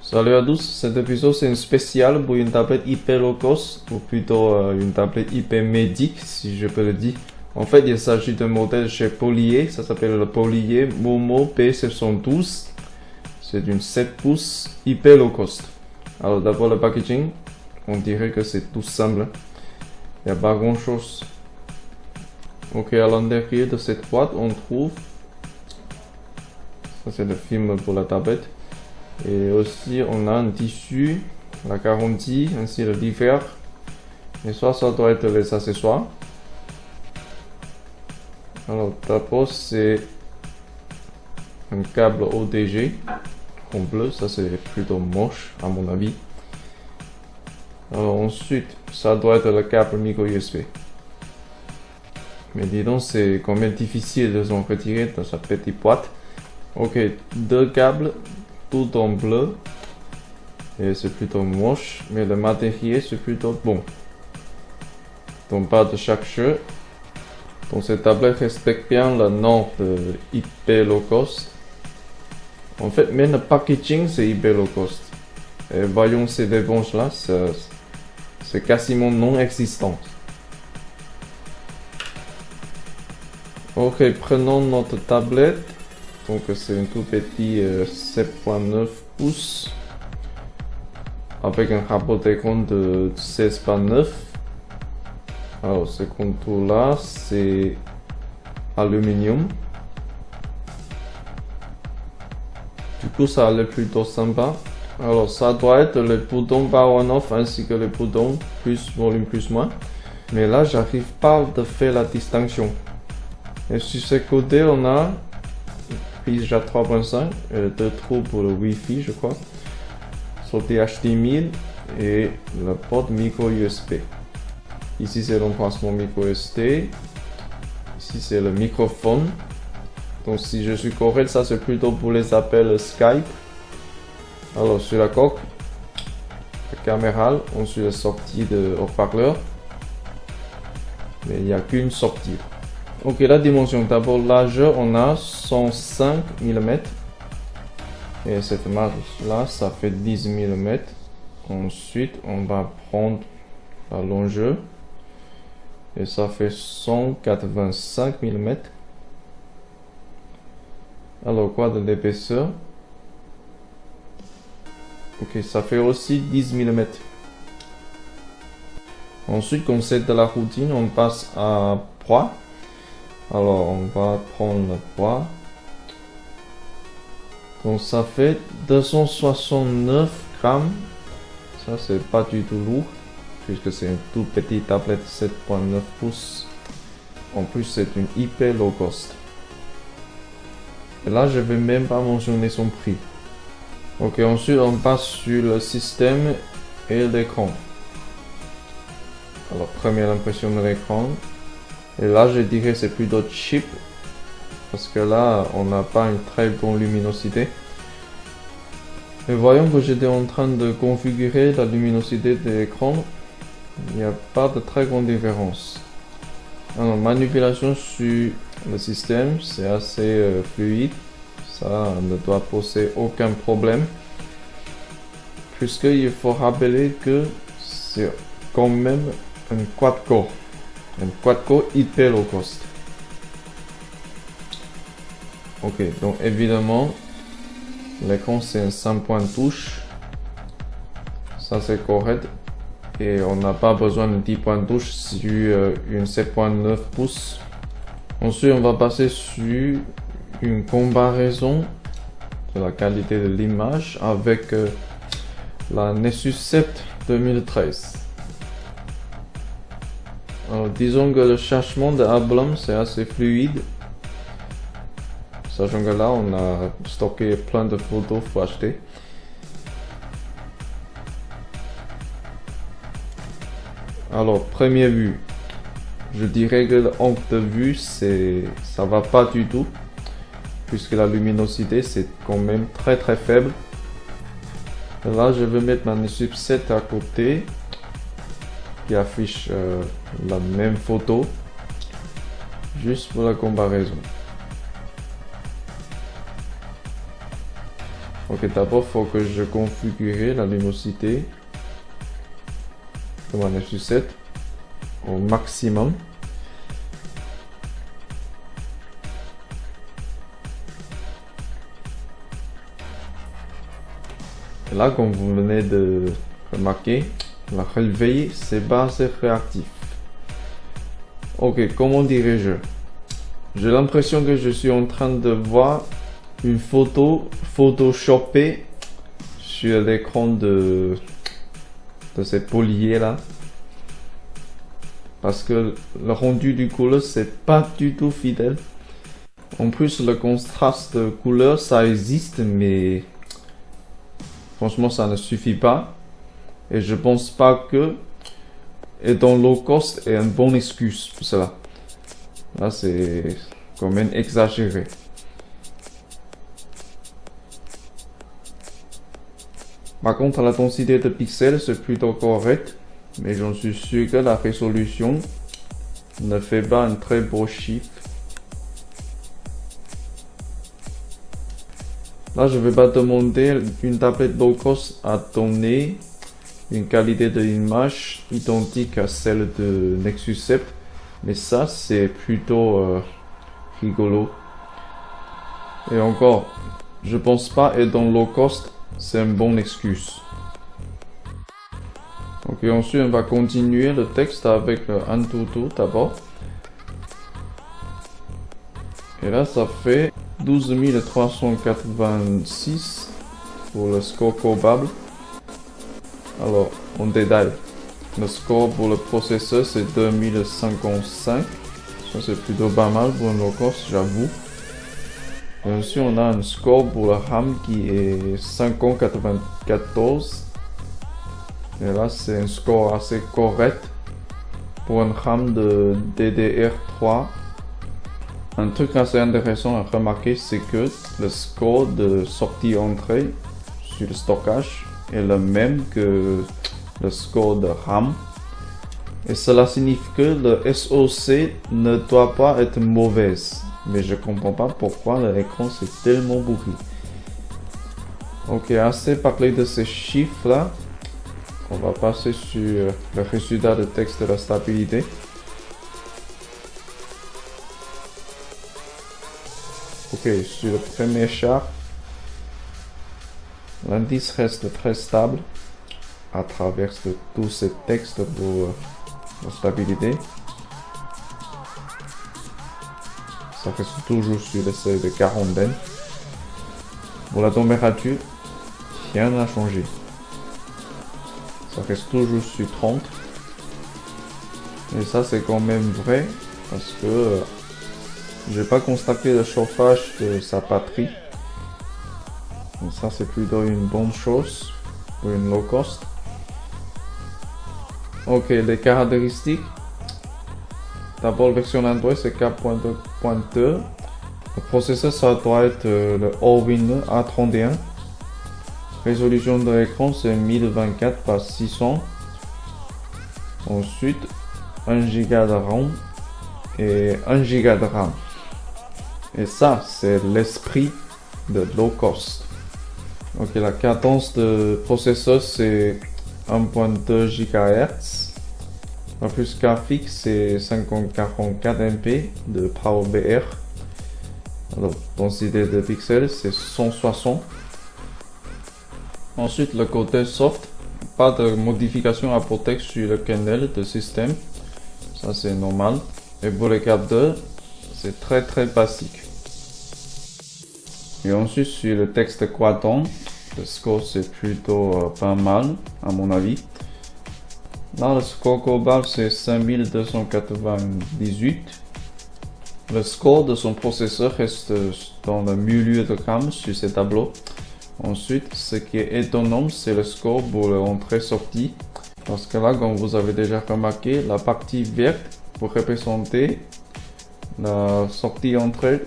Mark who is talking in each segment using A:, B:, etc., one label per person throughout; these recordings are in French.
A: Salut à tous, cet épisode c'est une spéciale pour une tablette hyper low cost, ou plutôt une tablette hyper médique si je peux le dire. En fait il s'agit d'un modèle chez Polier, ça s'appelle le Polier Momo P712. C'est une 7 pouces hyper low cost. Alors d'abord le packaging, on dirait que c'est tout simple, il n'y a pas grand chose. Ok, à l'intérieur de cette boîte on trouve, ça c'est le film pour la tablette. Et aussi on a un tissu, la garantie, ainsi le divers. Et ça doit être les accessoires. Alors d'abord c'est un câble OTG en bleu, ça c'est plutôt moche à mon avis. Alors ensuite ça doit être le câble micro USB. Mais dis donc c'est quand même difficile de s'en retirer dans sa petite boîte. Ok, deux câbles tout en bleu et c'est plutôt moche, mais le matériel c'est plutôt bon. Donc pas de chaque jeu. Donc cette tablette respecte bien le nom de hyper low cost. En fait même le packaging c'est hyper low cost. Et voyons ces éponges là, c'est quasiment non existant. Ok, prenons notre tablette. Donc c'est un tout petit 7.9 pouces avec un rapport d'écran de 16:9. Alors ce contour là c'est aluminium. Du coup ça a l'air plutôt sympa. Alors ça doit être le bouton power on off ainsi que le bouton plus volume plus moins. Mais là j'arrive pas à faire la distinction. Et sur ce côté on a prise jack 3.5, deux trous pour le Wi-Fi je crois, sortie HDMI et la porte micro USB. Ici c'est l'emplacement micro SD, ici c'est le microphone. Donc si je suis correct, ça c'est plutôt pour les appels Skype. Alors sur la coque, la caméra, ensuite la sortie de haut-parleur, mais il n'y a qu'une sortie. Ok, la dimension, d'abord largeur, on a 105 mm. Et cette marge là, ça fait 10 mm. Ensuite, on va prendre la longueur. Et ça fait 185 mm. Alors, quoi de l'épaisseur? Ok, ça fait aussi 10 mm. Ensuite, comme c'est de la routine, on passe à poids. Alors on va prendre le poids. Donc ça fait 269 grammes. Ça c'est pas du tout lourd puisque c'est une toute petite tablette 7.9 pouces. En plus c'est une hyper low cost. Et là je vais même pas mentionner son prix. Ok, ensuite on passe sur le système et l'écran. Alors première impression de l'écran. Et là je dirais c'est plutôt cheap parce que là on n'a pas une très bonne luminosité. Et voyons que j'étais en train de configurer la luminosité de l'écran. Il n'y a pas de très grande différence. Alors manipulation sur le système c'est assez fluide. Ça ne doit poser aucun problème. Puisqu'il faut rappeler que c'est quand même un quad-core. Un quad-core hyper low cost. Ok, donc évidemment, l'écran c'est un 5 points de touche. Ça c'est correct. Et on n'a pas besoin de 10 points de touche sur une 7.9 pouces. Ensuite, on va passer sur une comparaison de la qualité de l'image avec la Nexus 7 2013. Alors, disons que le chargement de Ablum c'est assez fluide. Sachant que là on a stocké plein de photos Full HD. Alors première vue, je dirais que l'angle de vue ça va pas du tout. Puisque la luminosité c'est quand même très faible. Et là je vais mettre ma Nexus 7 à côté. Qui affiche la même photo juste pour la comparaison. Ok, d'abord, il faut que je configure la luminosité de mon Nexus 7 au maximum. Et là, comme vous venez de remarquer, la relevée, c'est bas, c'est réactif. Ok, comment dirais-je? J'ai l'impression que je suis en train de voir une photo photoshopée sur l'écran de cette polier là. Parce que le rendu du couleur, c'est pas du tout fidèle. En plus, le contraste de couleur, ça existe, mais franchement, ça ne suffit pas. Et je pense pas que étant low cost est une bonne excuse pour cela. Là, c'est quand même exagéré. Par contre, la densité de pixels, c'est plutôt correct. Mais j'en suis sûr que la résolution ne fait pas un très beau chiffre. Là, je vais pas demander une tablette low cost à donner une qualité de l'image identique à celle de Nexus 7. Mais ça, c'est plutôt rigolo. Et encore, je pense pas être dans low cost, c'est une bonne excuse. Ok, ensuite on va continuer le texte avec Antutu d'abord. Et là, ça fait 12 386 pour le score Cobalt. Alors, en détail, le score pour le processeur c'est 2055. Ça c'est plutôt pas mal pour un low cost, j'avoue. Et ensuite, on a un score pour le RAM qui est 594. Et là, c'est un score assez correct pour un RAM de DDR3. Un truc assez intéressant à remarquer, c'est que le score de sortie-entrée sur le stockage est le même que le score de RAM. Et cela signifie que le SoC ne doit pas être mauvaise. Mais je comprends pas pourquoi l'écran c'est tellement pourri. Ok, assez parlé de ces chiffres là. On va passer sur le résultat de texte de la stabilité. Ok, sur le premier chart, l'indice reste très stable à travers tous ces textes pour la stabilité. Ça reste toujours sur le seuil de quarantaine. Pour la température, rien n'a changé. Ça reste toujours sur 30. Et ça c'est quand même vrai parce que j'ai pas constaté le chauffage de sa batterie. Donc ça c'est plutôt une bonne chose pour une low cost. Ok, les caractéristiques. D'abord, la version Android c'est 4.2.2. Le processeur ça doit être le Allwinner A31. Résolution de l'écran c'est 1024 par 600. Ensuite 1 Go de RAM et 1 Go de RAM. Et ça c'est l'esprit de low cost. Ok, la cadence de processeur c'est 1.2 GHz. La puce graphique c'est 544 MP de PowerVR. Alors, densité de pixels c'est 160. Ensuite, le côté soft, pas de modification à apporter sur le kernel de système. Ça c'est normal. Et pour les capteurs, c'est très basique. Et ensuite, sur le texte Quantum, le score c'est plutôt pas mal à mon avis. Là, le score global c'est 5298. Le score de son processeur reste dans le milieu de gamme sur ces tableaux. Ensuite, ce qui est étonnant, c'est le score pour l'entrée-sortie. Parce que là, comme vous avez déjà remarqué, la partie verte pour représenter la sortie-entrée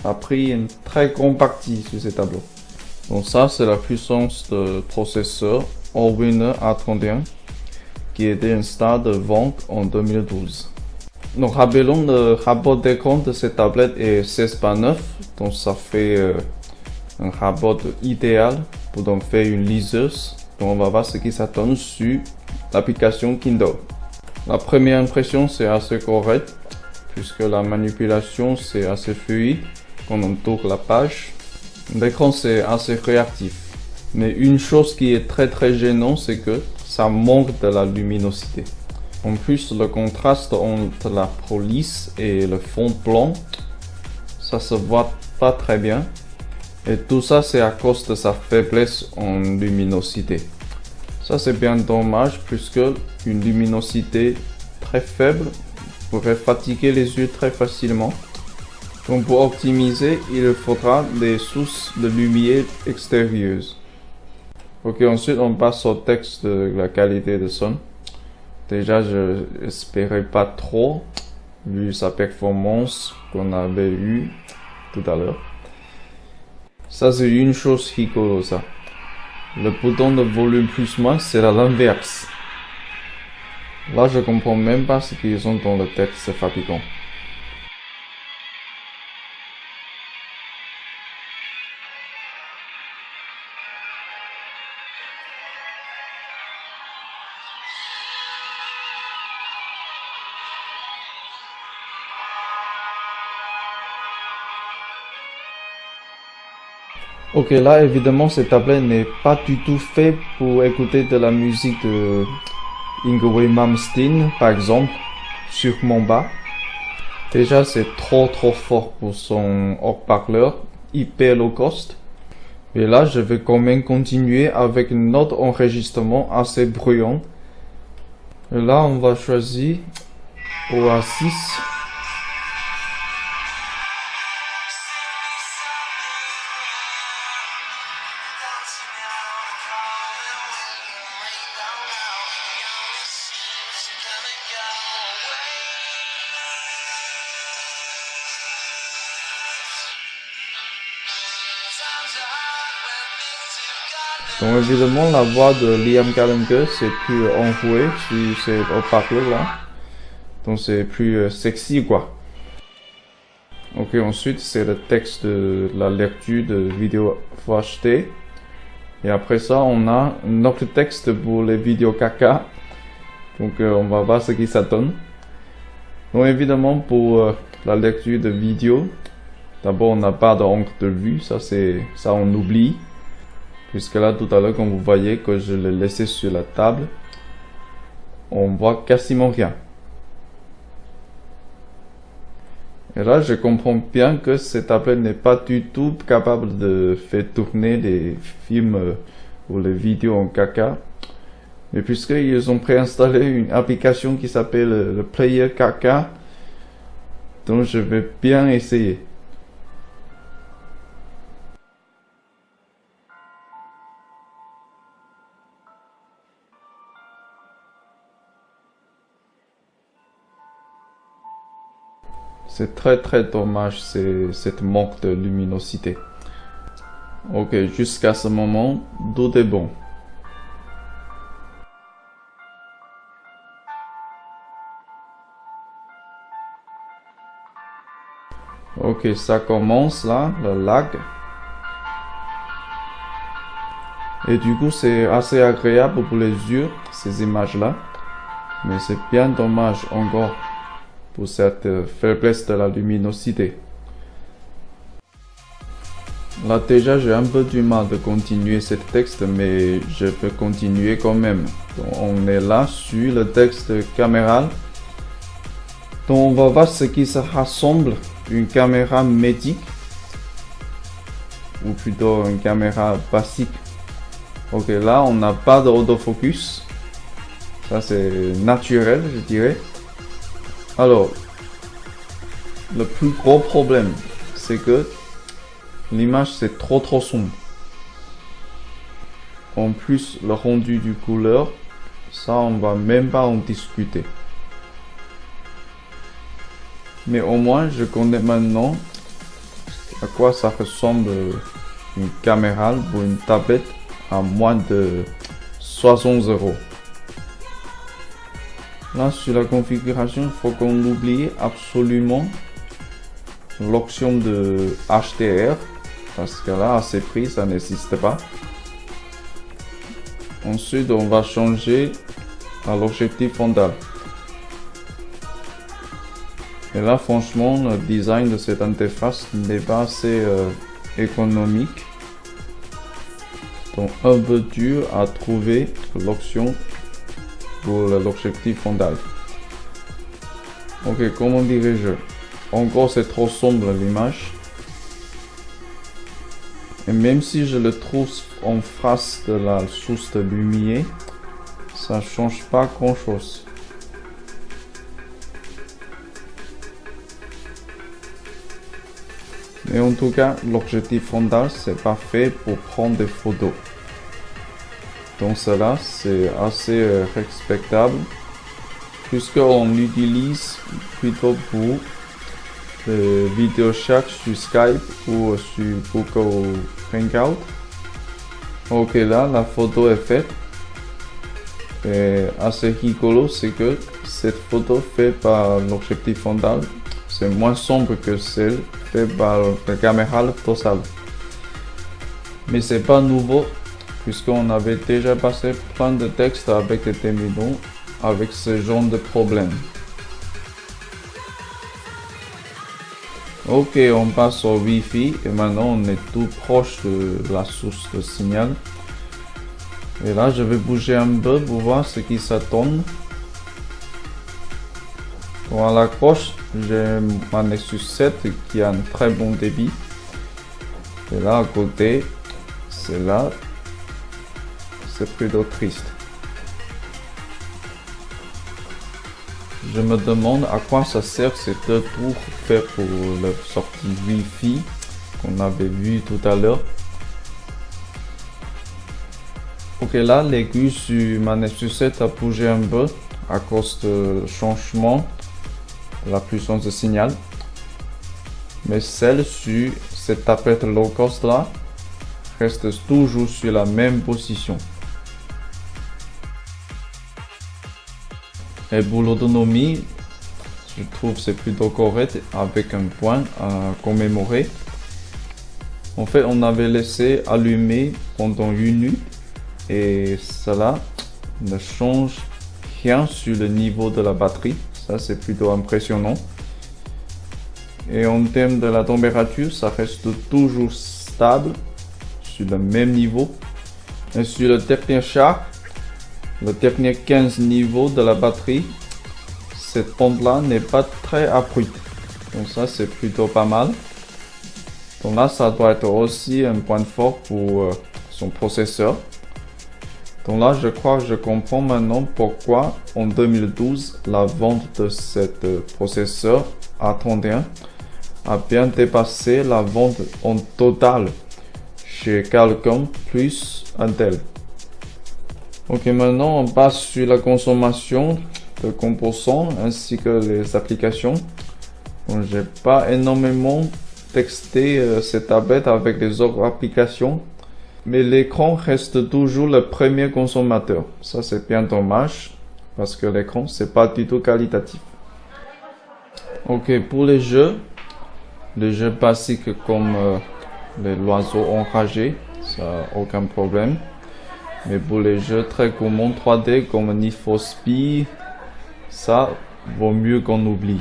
A: a pris une très grande partie sur ces tableaux. Donc ça, c'est la puissance de processeur Allwinner A31 qui était un stade de vente en 2012. Donc rappelons, le rapport d'écran de cette tablette est 16:9, donc ça fait un rabot idéal pour donc faire une liseuse. Donc on va voir ce qui s'attend sur l'application Kindle. La première impression c'est assez correct puisque la manipulation c'est assez fluide quand on tourne la page. L'écran c'est assez réactif. Mais une chose qui est très gênante c'est que ça manque de la luminosité. En plus le contraste entre la police et le fond blanc, ça se voit pas très bien. Et tout ça c'est à cause de sa faiblesse en luminosité. Ça c'est bien dommage puisque une luminosité très faible pourrait fatiguer les yeux très facilement. Donc pour optimiser, il faudra des sources de lumière extérieures. Ok, ensuite on passe au texte de la qualité de son. Déjà je n'espérais pas trop vu sa performance qu'on avait eue tout à l'heure. Ça c'est une chose rigolo ça. Le bouton de volume plus moins c'est à l'inverse. Là je comprends même pas ce qu'ils ont dans le texte fabricant. Ok, là évidemment cette tablette n'est pas du tout fait pour écouter de la musique de Yngwie Malmsteen par exemple, sûrement bas. Déjà c'est trop fort pour son haut-parleur hyper low cost. Et là je vais quand même continuer avec un autre enregistrement assez bruyant. Et là on va choisir Oasis. Donc évidemment la voix de Liam Gallagher c'est plus enrouée sur ces haut-parleurs là. Donc c'est plus sexy quoi. Ok, ensuite c'est le texte de la lecture de vidéo FHD. Et après ça on a un autre texte pour les vidéos caca. Donc on va voir ce qui ça donne. Donc évidemment pour la lecture de vidéo, d'abord on n'a pas d'angle de vue, ça on oublie. Puisque là tout à l'heure quand vous voyez que je l'ai laissé sur la table, on voit quasiment rien. Et là je comprends bien que cette tablette n'est pas du tout capable de faire tourner les films ou les vidéos en caca. Mais puisqu'ils ont préinstallé une application qui s'appelle le Player Caca, donc je vais bien essayer. C'est très dommage cette manque de luminosité. Ok, jusqu'à ce moment, tout est bon. Ok, ça commence là, le lag. Et du coup, c'est assez agréable pour les yeux, ces images-là. Mais c'est bien dommage encore pour cette faiblesse de la luminosité. Là déjà j'ai un peu du mal de continuer ce texte, mais je peux continuer quand même. Donc, on est là sur le texte caméral. Donc on va voir ce qui se rassemble une caméra médique ou plutôt une caméra basique. Ok, là on n'a pas d'autofocus. Ça c'est naturel je dirais. Alors, le plus gros problème, c'est que l'image c'est trop sombre. En plus, le rendu du couleur, ça on va même pas en discuter. Mais au moins, je connais maintenant à quoi ça ressemble une caméra pour une tablette à moins de 60 €. Là, sur la configuration, il faut qu'on oublie absolument l'option de HDR. parce que là, à ces prix, ça n'existe pas. Ensuite, on va changer à l'objectif frontal. Et là, franchement, le design de cette interface n'est pas assez économique. Donc, un peu dur à trouver l'option pour l'objectif frontal. Ok, comment dirais-je? Encore, c'est trop sombre l'image. Et même si je le trouve en face de la source de lumière, ça change pas grand-chose. Mais en tout cas, l'objectif frontal, c'est parfait pour prendre des photos. Donc cela, c'est assez respectable, puisqu'on l'utilise plutôt pour vidéo chat sur Skype ou sur Google Hangout. Ok, là, la photo est faite. Et assez rigolo, c'est que cette photo faite par l'objectif frontal, c'est moins sombre que celle faite par la caméra dorsale. Mais c'est pas nouveau, puisqu'on avait déjà passé plein de textes avec des terminaux avec ce genre de problème. Ok, on passe au Wi-Fi et maintenant on est tout proche de la source de signal. Et là, je vais bouger un peu pour voir ce qui s'attend. Bon, à la gauche, j'ai ma Nexus 7 qui a un très bon débit. Et là, à côté, c'est là, c'est plutôt triste. Je me demande à quoi ça sert ces deux tours faits pour la sortie Wi-Fi qu'on avait vu tout à l'heure. Ok, là, l'aiguille sur ma Nexus 7 a bougé un peu à cause du changement de la puissance de signal. Mais celle sur cette tablette low cost là reste toujours sur la même position. Et pour l'autonomie, je trouve c'est plutôt correct avec un point à commémorer. En fait, on avait laissé allumer pendant une nuit et cela ne change rien sur le niveau de la batterie. Ça, c'est plutôt impressionnant. Et en termes de la température, ça reste toujours stable sur le même niveau. Et sur le dernier char, le dernier 15 niveaux de la batterie, cette pompe là n'est pas très abrupte. Donc ça, c'est plutôt pas mal. Donc là, ça doit être aussi un point fort pour son processeur. Donc là, je crois que je comprends maintenant pourquoi en 2012, la vente de cet processeur A31 a bien dépassé la vente en total chez Qualcomm plus Intel. Ok, maintenant on passe sur la consommation de composants ainsi que les applications. Donc j'ai pas énormément texté cette tablette avec les autres applications, mais l'écran reste toujours le premier consommateur. Ça c'est bien dommage parce que l'écran c'est pas du tout qualitatif. Ok, pour les jeux basiques comme l'oiseau enragé, ça n'a aucun problème. Mais pour les jeux très gourmands 3D comme Need for Speed, ça vaut mieux qu'on oublie.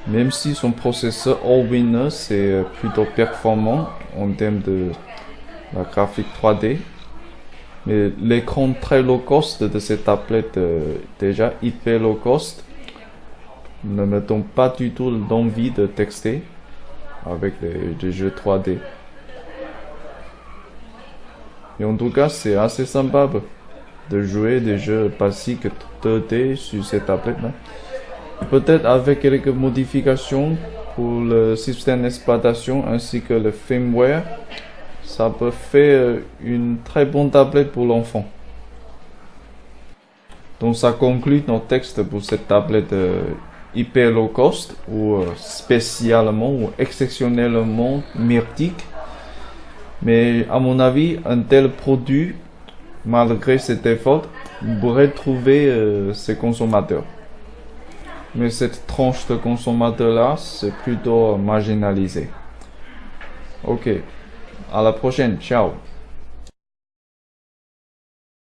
A: Même si son processeur Allwinner c'est plutôt performant en termes de la graphique 3D, mais l'écran très low cost de cette tablette déjà hyper low cost ne me donne pas du tout l'envie de texter avec des jeux 3D. Et en tout cas, c'est assez sympa de jouer des jeux basiques 2D sur cette tablette-là. Peut-être avec quelques modifications pour le système d'exploitation ainsi que le firmware, ça peut faire une très bonne tablette pour l'enfant. Donc ça conclut notre texte pour cette tablette hyper low cost ou spécialement ou exceptionnellement myrtique. Mais à mon avis, un tel produit, malgré cet effort, pourrait trouver ses consommateurs. Mais cette tranche de consommateurs-là, c'est plutôt marginalisé. Ok, à la prochaine, ciao.